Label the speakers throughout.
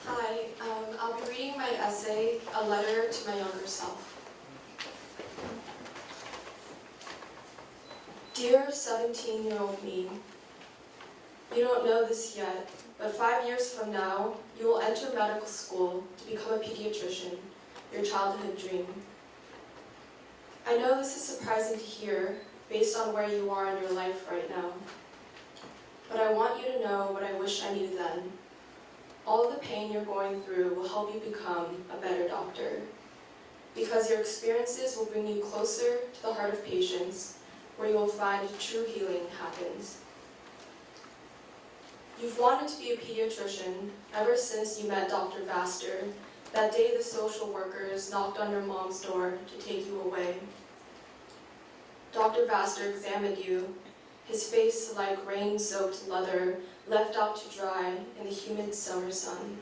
Speaker 1: Hi, I'll be reading my essay, A Letter to My Younger Self. Dear 17-year-old me, you don't know this yet, but 5 years from now, you will enter medical school to become a pediatrician, your childhood dream. I know this is surprising to hear, based on where you are in your life right now. But I want you to know what I wish I knew then. All of the pain you're going through will help you become a better doctor, because your experiences will bring you closer to the heart of patients, where you will find true healing happens. You've wanted to be a pediatrician ever since you met Dr. Vaster, that day the social workers knocked on your mom's door to take you away. Dr. Vaster examined you, his face like rain-soaked leather left out to dry in the humid summer sun.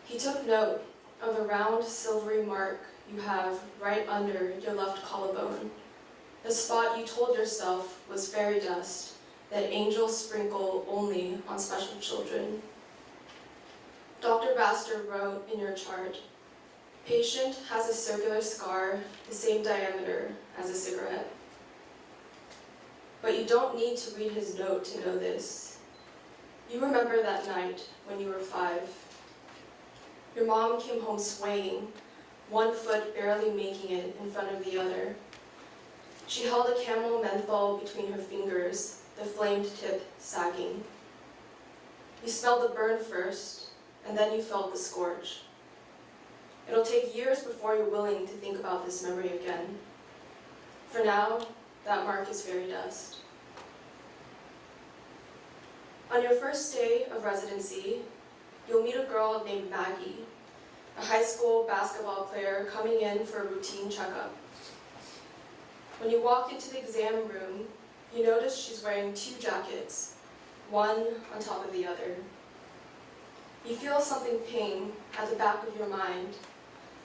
Speaker 1: He took note of the round silvery mark you have right under your left collarbone, the spot you told yourself was fairy dust that angels sprinkle only on special children. Dr. Vaster wrote in your chart, patient has a circular scar the same diameter as a cigarette. But you don't need to read his note to know this. You remember that night when you were 5. Your mom came home swaying, one foot barely making it in front of the other. She held a camel menthol between her fingers, the flamed tip sagging. You smelled the burn first, and then you felt the scorch. It'll take years before you're willing to think about this memory again. For now, that mark is fairy dust. On your first day of residency, you'll meet a girl named Maggie, a high school basketball player coming in for a routine checkup. When you walk into the exam room, you notice she's wearing 2 jackets, one on top of the other. You feel something ping at the back of your mind,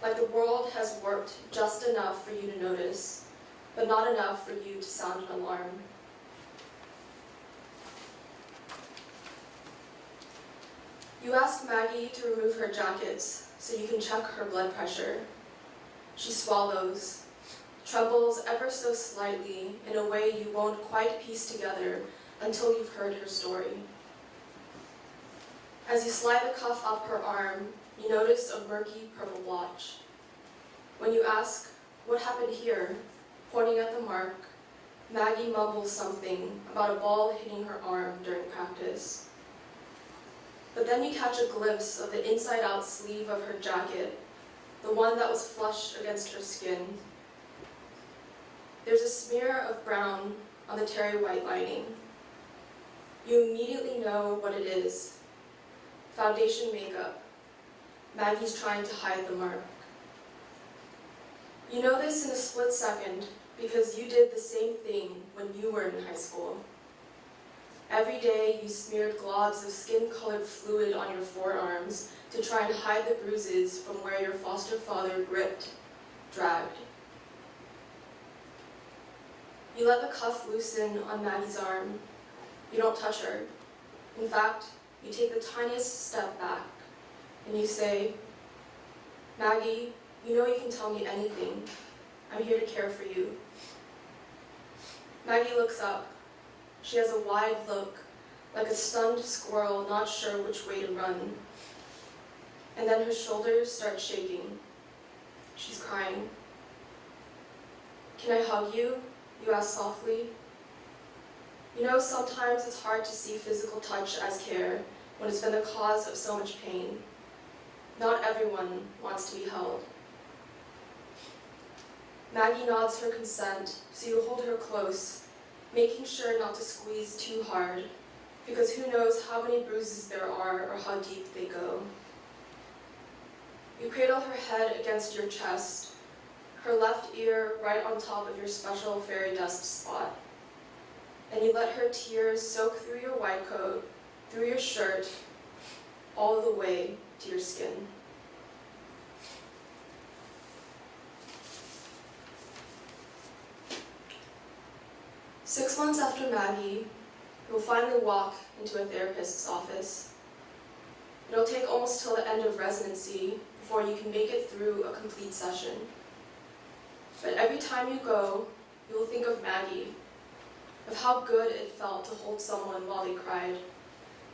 Speaker 1: like the world has warped just enough for you to notice, but not enough for you to sound an alarm. You ask Maggie to remove her jackets so you can check her blood pressure. She swallows, trembles ever so slightly in a way you won't quite piece together until you've heard her story. As you slide the cuff up her arm, you notice a murky purple blotch. When you ask, what happened here, pointing at the mark, Maggie mumbles something about a ball hitting her arm during practice. But then you catch a glimpse of the inside-out sleeve of her jacket, the one that was flush against her skin. There's a smear of brown on the terry white lining. You immediately know what it is. Foundation makeup. Maggie's trying to hide the mark. You know this in a split second because you did the same thing when you were in high school. Every day you smeared globs of skin-colored fluid on your forearms to try and hide the bruises from where your foster father gripped, dragged. You let the cuff loosen on Maggie's arm. You don't touch her. In fact, you take the tiniest step back, and you say, Maggie, you know you can tell me anything. I'm here to care for you. Maggie looks up. She has a wide look, like a stunned squirrel not sure which way to run. And then her shoulders start shaking. She's crying. Can I hug you? You ask softly. You know, sometimes it's hard to see physical touch as care when it's been the cause of so much pain. Not everyone wants to be held. Maggie nods her consent, so you hold her close, making sure not to squeeze too hard, because who knows how many bruises there are or how deep they go. You cradle her head against your chest, her left ear right on top of your special fairy dust spot, and you let her tears soak through your white coat, through your shirt, all the way to your skin. "6 months after Maggie, you'll finally walk into a therapist's office. It'll take almost till the end of residency before you can make it through a complete session. But every time you go, you will think of Maggie, of how good it felt to hold someone while they cried,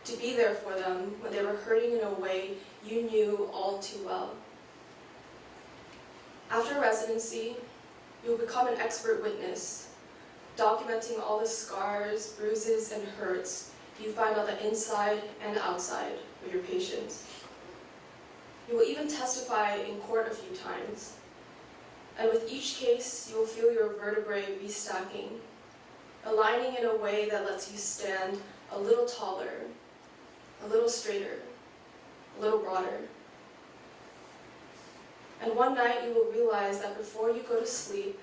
Speaker 1: to be there for them when they were hurting in a way you knew all too well. After residency, you will become an expert witness, documenting all the scars, bruises, and hurts you find on the inside and outside of your patients. You will even testify in court a few times, and with each case, you will feel your vertebrae restacking, aligning in a way that lets you stand a little taller, a little straighter, a little broader. And one night you will realize that before you go to sleep,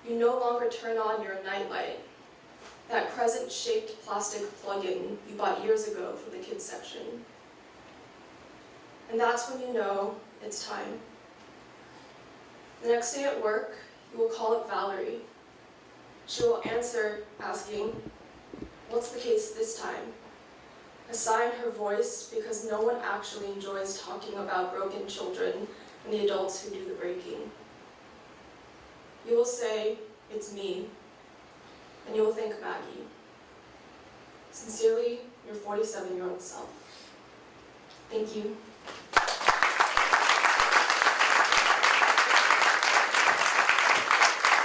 Speaker 1: you no longer turn on your nightlight, that crescent-shaped plastic plug-in you bought years ago from the kids section. And that's when you know it's time. The next day at work, you will call up Valerie. She will answer asking, "What's the case this time?" A sigh in her voice because no one actually enjoys talking about broken children and the adults who do the breaking. You will say, "It's me," and you will thank Maggie. Sincerely, your 47-year-old self. Thank you.